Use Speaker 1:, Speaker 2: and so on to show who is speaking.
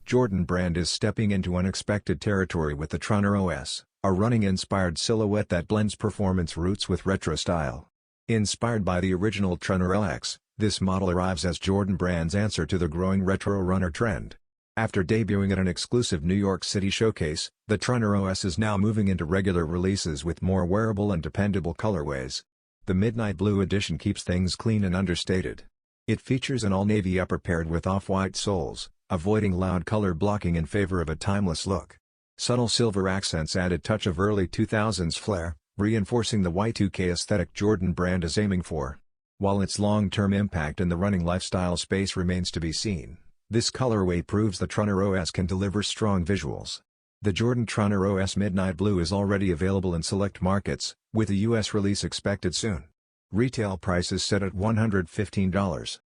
Speaker 1: Jordan Brand is stepping into unexpected territory with the Trunner O S, a running-inspired silhouette that blends performance roots with retro style. Inspired by the original Trunner LX, this model arrives as Jordan Brand's answer to the growing retro runner trend. After debuting at an exclusive New York City showcase, the Trunner O S is now moving into regular releases with more wearable and dependable colorways. The Midnight Blue edition keeps things clean and understated. It features an all-navy upper paired with off-white soles, avoiding loud color blocking in favor of a timeless look. Subtle silver accents add a touch of early 2000s flair, reinforcing the Y2K aesthetic Jordan Brand is aiming for. While its long-term impact in the running lifestyle space remains to be seen, this colorway proves the Trunner O S can deliver strong visuals. The Jordan Trunner O S Midnight Blue is already available in select markets, with a US release expected soon. Retail price is set at $115.